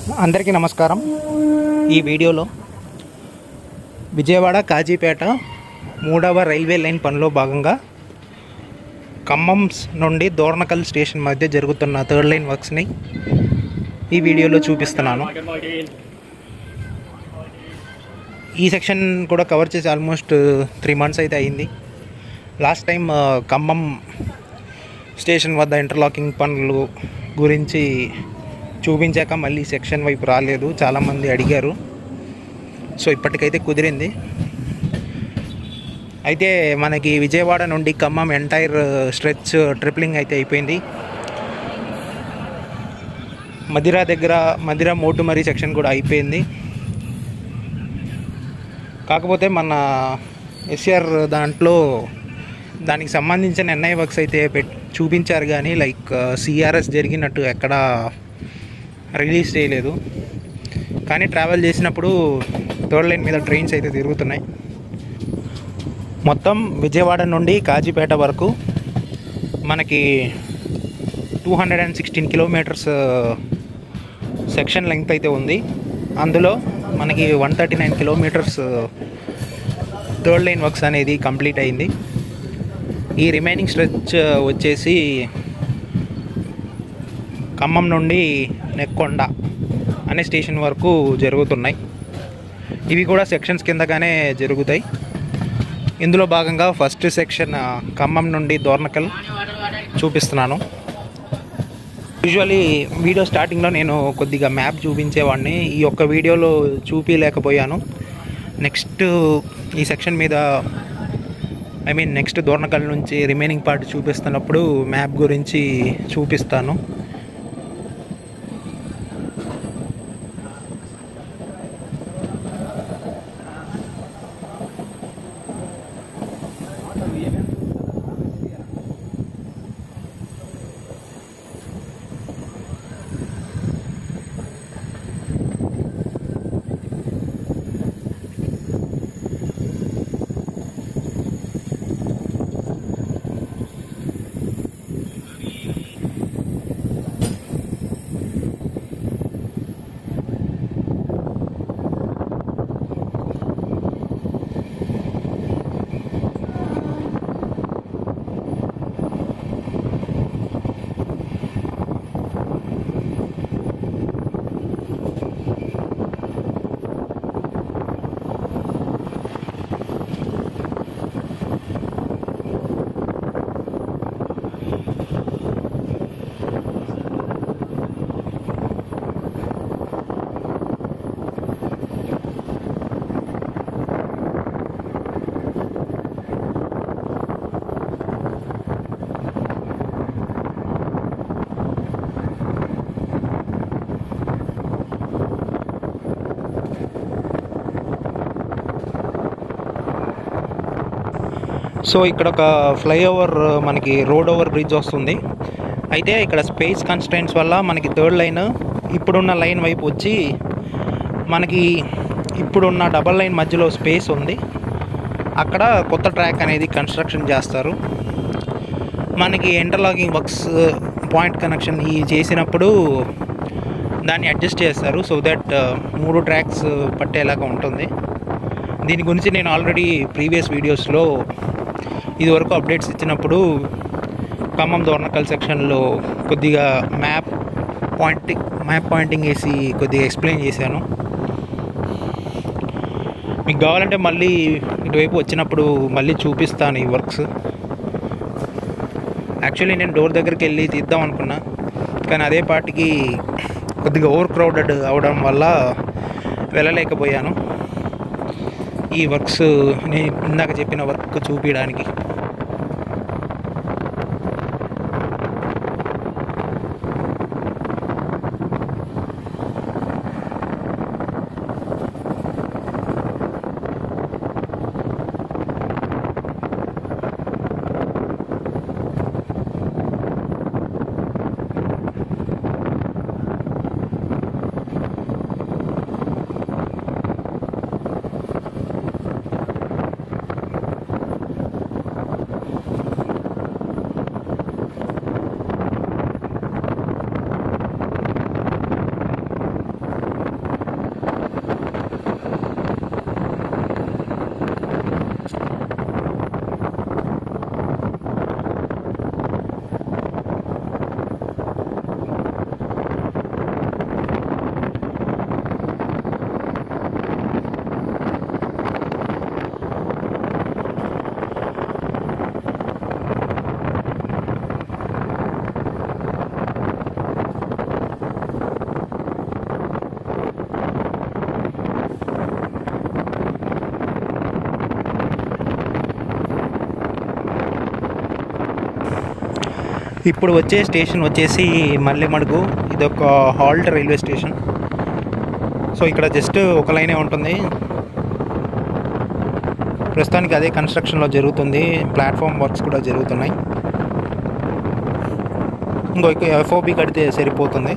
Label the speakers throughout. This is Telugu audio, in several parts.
Speaker 1: అందరికీ నమస్కారం. ఈ వీడియోలో విజయవాడ కాజీపేట 3వ రైల్వే లైన్ పనిలో భాగంగా ఖమ్మం నుండి దోర్నకల్ స్టేషన్ మధ్య జరుగుతున్న 3rd లైన్ వర్క్స్ని ఈ వీడియోలో చూపిస్తున్నాను. ఈ సెక్షన్ కూడా కవర్ చేసి ఆల్మోస్ట్ 3 months అయితే అయింది. లాస్ట్ టైం ఖమ్మం స్టేషన్ వద్ద ఇంటర్లాకింగ్ పనులు గురించి చూపించాక మళ్ళీ సెక్షన్ వైపు రాలేదు, చాలామంది అడిగారు. సో ఇప్పటికైతే కుదిరింది. అయితే మనకి విజయవాడ నుండి ఖమ్మం ఎంటైర్ స్ట్రెచ్ ట్రిప్లింగ్ అయితే అయిపోయింది. మదిర మోటుమరి సెక్షన్ కూడా అయిపోయింది. కాకపోతే మన ఎస్ఆర్ దాంట్లో దానికి సంబంధించిన ఎన్ఐ వర్క్స్ అయితే చూపించారు, కానీ లైక్ సిఆర్ఎస్ జరిగినట్టు ఎక్కడ రిలీజ్ చేయలేదు. కానీ ట్రావెల్ చేసినప్పుడు 3rd లైన్ మీద ట్రైన్స్ అయితే తిరుగుతున్నాయి. మొత్తం విజయవాడ నుండి కాజీపేట వరకు మనకి 216 కిలోమీటర్స్ సెక్షన్ లెంగ్త్ అయితే ఉంది. అందులో మనకి 139 కిలోమీటర్స్ 3rd లైన్ వర్క్స్ అనేది కంప్లీట్ అయింది. ఈ రిమైనింగ్ స్ట్రెచ్ వచ్చేసి ఖమ్మం నుండి నెక్కొండ అనే స్టేషన్ వరకు జరుగుతున్నాయి. ఇవి కూడా సెక్షన్స్ కిందగానే జరుగుతాయి. ఇందులో భాగంగా ఫస్ట్ సెక్షన్ ఖమ్మం నుండి దోర్నకల్ చూపిస్తున్నాను. యూజువల్లీ వీడియో స్టార్టింగ్లో నేను కొద్దిగా మ్యాప్ చూపించేవాడిని, ఈ ఒక్క వీడియోలో చూపించలేకపోయాను. నెక్స్ట్ ఈ సెక్షన్ మీద నెక్స్ట్ దోర్నకల్ నుంచి రిమైనింగ్ పార్ట్ చూపిస్తున్నప్పుడు మ్యాప్ గురించి చూపిస్తాను. సో ఇక్కడ ఒక ఫ్లైఓవర్ మనకి రోడ్ ఓవర్ బ్రిడ్జ్ వస్తుంది. అయితే ఇక్కడ స్పేస్ కన్స్ట్రెంట్స్ వల్ల మనకి 3rd లైన్ ఇప్పుడున్న లైన్ వైపు వచ్చి మనకి ఇప్పుడున్న డబల్ లైన్ మధ్యలో స్పేస్ ఉంది. అక్కడ కొత్త ట్రాక్ అనేది కన్స్ట్రక్షన్ చేస్తారు. మనకి ఇంటర్లాకింగ్ వర్క్స్ పాయింట్ కనెక్షన్ చేసినప్పుడు దాన్ని అడ్జస్ట్ చేస్తారు, సో దట్ 3 ట్రాక్స్ పట్టేలాగా ఉంటుంది. దీని గురించి నేను ఆల్రెడీ ప్రీవియస్ వీడియోస్లో ఇదివరకు అప్డేట్స్ ఇచ్చినప్పుడు ఖమ్మం దోర్నకల్ సెక్షన్లో కొద్దిగా మ్యాప్ పాయింటింగ్ వేసి కొద్దిగా ఎక్స్ప్లెయిన్ చేశాను. మీకు కావాలంటే మళ్ళీ ఇటువైపు వచ్చినప్పుడు మళ్ళీ చూపిస్తాను ఈ వర్క్స్. యాక్చువల్లీ నేను డోర్ దగ్గరికి వెళ్ళి తీద్దాం అనుకున్నా, కానీ అదే పాటికి కొద్దిగా ఓవర్ క్రౌడెడ్ అవడం వల్ల వెళ్ళలేకపోయాను ఈ వర్క్స్ నేను ఇందాక చెప్పిన వర్క్ చూపించడానికి. ఇప్పుడు వచ్చే స్టేషన్ వచ్చేసి మల్లెమడుగు. ఇదొక హాల్ట్ రైల్వే స్టేషన్. సో ఇక్కడ జస్ట్ ఒక లైనే ఉంటుంది. ప్రస్తుతానికి అదే కన్స్ట్రక్షన్లో జరుగుతుంది. ప్లాట్ఫామ్ వర్క్స్ కూడా జరుగుతున్నాయి. ఇంకొక ఎఫ్ఓబి కడితే సరిపోతుంది.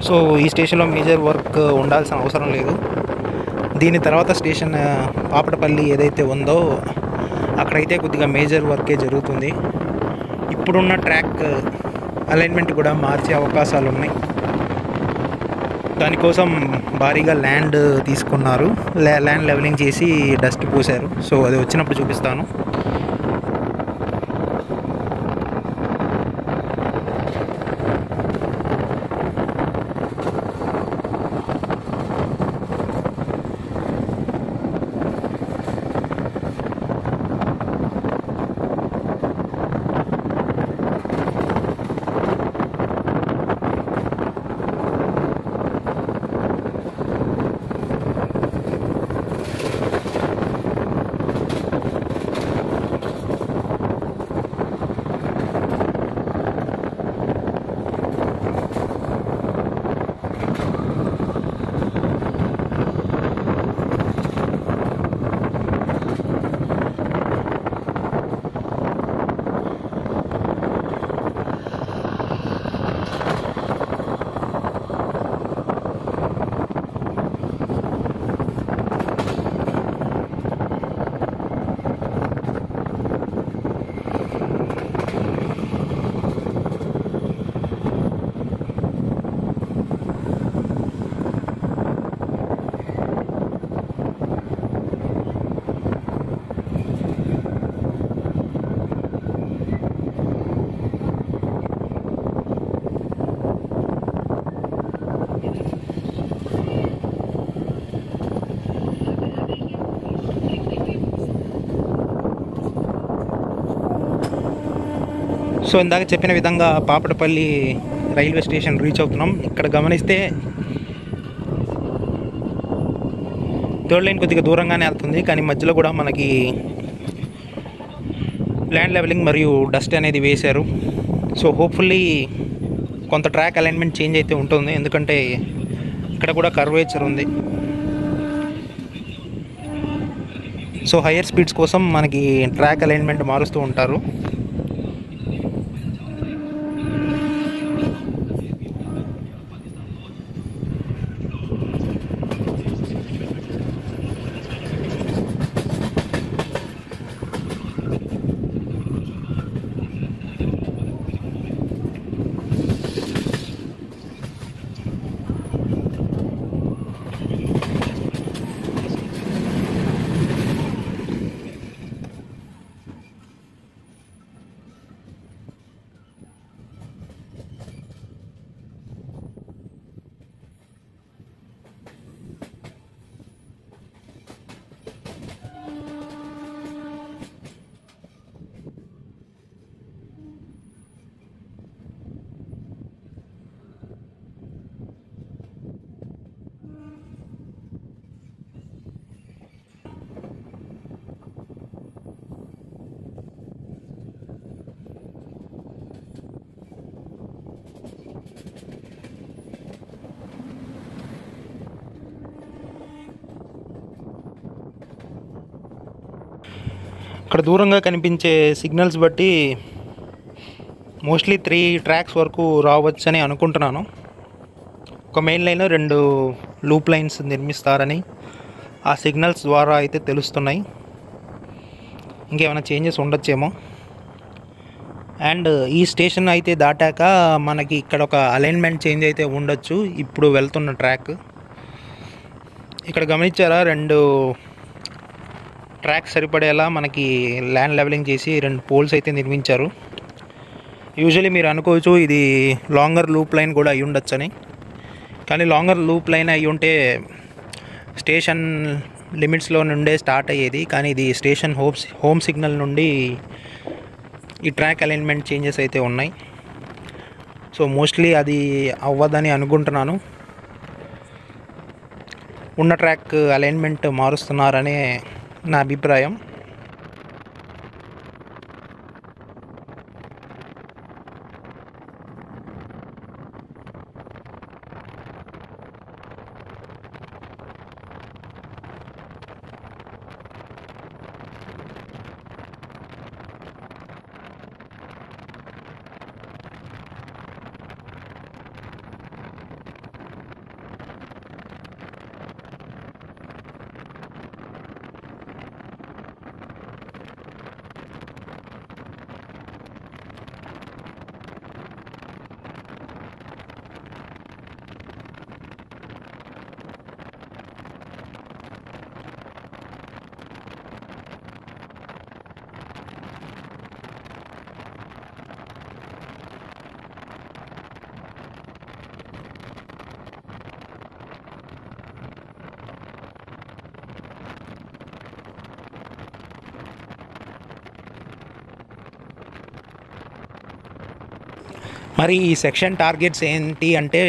Speaker 1: సో ఈ స్టేషన్లో మేజర్ వర్క్ ఉండాల్సిన అవసరం లేదు. దీని తర్వాత స్టేషన్ పాపటపల్లి ఏదైతే ఉందో అక్కడైతే కొద్దిగా మేజర్ వర్కే జరుగుతుంది. ఇప్పుడున్న ట్రాక్ అలైన్మెంట్ కూడా మార్చే అవకాశాలు ఉన్నాయి. దానికోసం భారీగా ల్యాండ్ తీసుకున్నారు. ల్యాండ్ లెవెలింగ్ చేసి డస్ట్ పోసారు. సో అది వచ్చినప్పుడు చూపిస్తాను. సో ఇందాక చెప్పిన విధంగా పాపటపల్లి రైల్వే స్టేషన్ రీచ్ అవుతున్నాం. ఇక్కడ గమనిస్తే థర్డ్ లైన్ కొద్దిగా దూరంగానే వెళ్తుంది, కానీ మధ్యలో కూడా మనకి ల్యాండ్ లెవెలింగ్ మరియు డస్ట్ అనేది వేశారు. సో హోప్ఫుల్లీ కొంత ట్రాక్ అలైన్మెంట్ చేంజ్ అయితే ఉంటుంది, ఎందుకంటే ఇక్కడ కూడా కర్వేచర్ ఉంది. సో హయ్యర్ స్పీడ్స్ కోసం మనకి ట్రాక్ అలైన్మెంట్ మారుస్తూ ఉంటారు. ఇక్కడ దూరంగా కనిపించే సిగ్నల్స్ బట్టి మోస్ట్లీ 3 ట్రాక్స్ వరకు రావచ్చని అనుకుంటున్నాను. ఒక మెయిన్ లైన్, 2 లూప్ లైన్స్ నిర్మిస్తారని ఆ సిగ్నల్స్ ద్వారా అయితే తెలుస్తున్నాయి. ఇంకేమైనా చేంజెస్ ఉండొచ్చేమో. అండ్ ఈ స్టేషన్ అయితే దాటాక మనకి ఇక్కడ ఒక అలైన్మెంట్ చేంజ్ అయితే ఉండొచ్చు. ఇప్పుడు వెళ్తున్న ట్రాక్ ఇక్కడ గమనించారా, 2 ట్రాక్ సరిపడేలా మనకి ల్యాండ్ లెవెలింగ్ చేసి 2 పోల్స్ అయితే నిర్మించారు. యూజువలీ మీరు అనుకోవచ్చు ఇది లాంగర్ లూప్ లైన్ కూడా అయి ఉండొచ్చని, కానీ లాంగర్ లూప్ లైన్ అయి ఉంటే స్టేషన్ లిమిట్స్లో నుండే స్టార్ట్ అయ్యేది. కానీ ఇది స్టేషన్ హోమ్ సిగ్నల్ నుండి ఈ ట్రాక్ అలైన్మెంట్ చేంజెస్ అయితే ఉన్నాయి. సో మోస్ట్లీ అది అవ్వదని అనుకుంటున్నాను. ఉన్న ట్రాక్ అలైన్మెంట్ మారుస్తున్నారనే నా అభిప్రాయం. మరి ఈ సెక్షన్ టార్గెట్స్ ఏంటి అంటే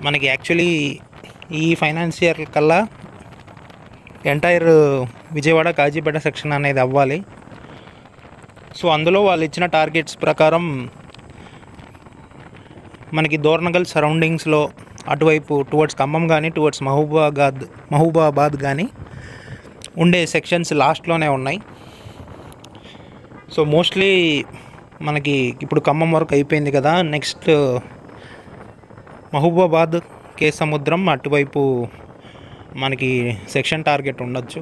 Speaker 1: మనకి యాక్చువల్లీ ఈ ఫైనాన్షియర్ కల్లా ఎంటైర్ విజయవాడ కాజీపేట సెక్షన్ అనేది అవ్వాలి. సో అందులో వాళ్ళు ఇచ్చిన టార్గెట్స్ ప్రకారం మనకి దోర్నగల్ సరౌండింగ్స్లో అటువైపు టువర్డ్స్ ఖమ్మం కానీ టువర్డ్స్ మహబూబాబాద్ కానీ ఉండే సెక్షన్స్ లాస్ట్లోనే ఉన్నాయి. సో మోస్ట్లీ మనకి ఇప్పుడు ఖమ్మం వరకు అయిపోయింది కదా, నెక్స్ట్ మహబూబాబాద్ కేసముద్రం అటువైపు మనకి సెక్షన్ టార్గెట్ ఉండొచ్చు.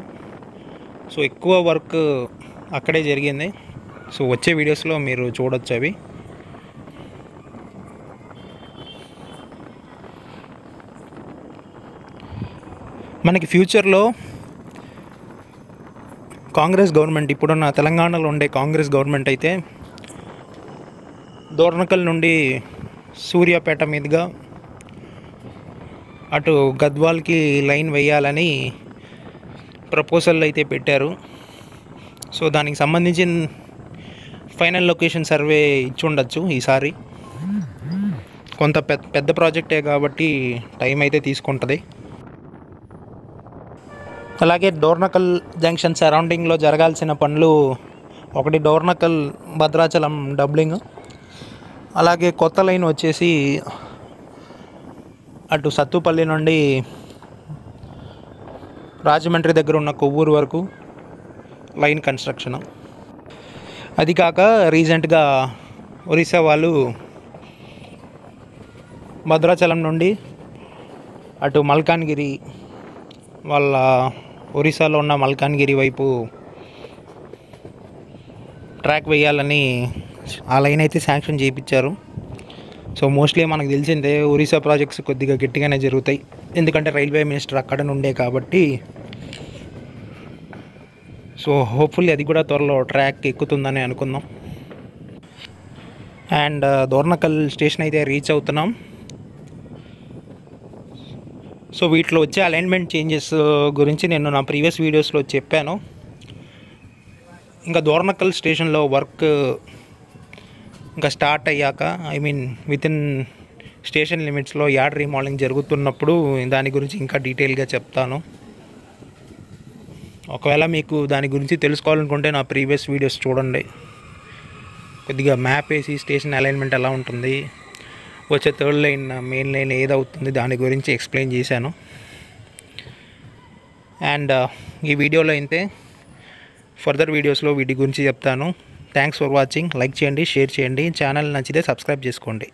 Speaker 1: సో ఎక్కువ వర్క్ అక్కడే జరిగింది. సో వచ్చే వీడియోస్లో మీరు చూడొచ్చు అవి. మనకి ఫ్యూచర్లో కాంగ్రెస్ గవర్నమెంట్, ఇప్పుడున్న తెలంగాణలో ఉండే కాంగ్రెస్ గవర్నమెంట్ అయితే దోర్నకల్ నుండి సూర్యాపేట మీదుగా అటు గద్వాల్కి లైన్ వేయాలని ప్రపోజల్ అయితే పెట్టారు. సో దానికి సంబంధించిన ఫైనల్ లొకేషన్ సర్వే ఇచ్చి ఉండొచ్చు ఈసారి. కొంత పెద్ద ప్రాజెక్టే కాబట్టి టైం అయితే తీసుకుంటుంది. అలాగే డోర్నకల్ జంక్షన్ సరౌండింగ్లో జరగాల్సిన పనులు, ఒకటి డోర్నకల్ భద్రాచలం డబ్లింగ్, అలాగే కొత్త లైన్ వచ్చేసి అటు సత్తుపల్లి నుండి రాజమండ్రి దగ్గర ఉన్న కొవ్వూరు వరకు లైన్ కన్స్ట్రక్షన్. అది కాక రీసెంట్గా ఒరిస్సా వాళ్ళు భద్రాచలం నుండి అటు మల్కాన్గిరి, వాళ్ళ ఒరిస్సాలో ఉన్న మల్కాన్గిరి వైపు ట్రాక్ వేయాలని ఆ లైన్ అయితే శాంక్షన్ చేయించారు. సో మోస్ట్లీ మనకు తెలిసిందే ఒరిస్సా ప్రాజెక్ట్స్ కొద్దిగా గట్టిగానే జరుగుతాయి, ఎందుకంటే రైల్వే మినిస్టర్ అక్కడ నుండే కాబట్టి. సో హోప్ఫుల్లీ అది కూడా త్వరలో ట్రాక్ ఎక్కుతుందని అనుకుందాం. అండ్ దోర్నకల్ స్టేషన్ అయితే రీచ్ అవుతున్నాం. సో వీటిలో వచ్చే అలైన్మెంట్ చేంజెస్ గురించి నేను నా ప్రీవియస్ వీడియోస్లో చెప్పాను. ఇంకా దోర్నకల్ స్టేషన్లో వర్క్ ఇంకా స్టార్ట్ అయ్యాక, ఐ మీన్ వితిన్ స్టేషన్ లిమిట్స్లో యార్డ్ రీమోడలింగ్ జరుగుతున్నప్పుడు దాని గురించి ఇంకా డీటెయిల్గా చెప్తాను. ఒకవేళ మీకు దాని గురించి తెలుసుకోవాలనుకుంటే నా ప్రీవియస్ వీడియోస్ చూడండి. కొద్దిగా మ్యాప్ వేసి స్టేషన్ అలైన్మెంట్ ఎలా ఉంటుంది, వచ్చే థర్డ్ లైన్ మెయిన్ లైన్ ఏదవుతుంది దాని గురించి ఎక్స్ప్లెయిన్ చేశాను. అండ్ ఈ వీడియోలో అయితే ఫర్దర్ వీడియోస్లో వీటి గురించి చెప్తాను. Thanks for watching. లైక్ చేయండి, షేర్ చేయండి, ఛానల్ నచ్చితే సబ్స్క్రైబ్ చేసుకోండి.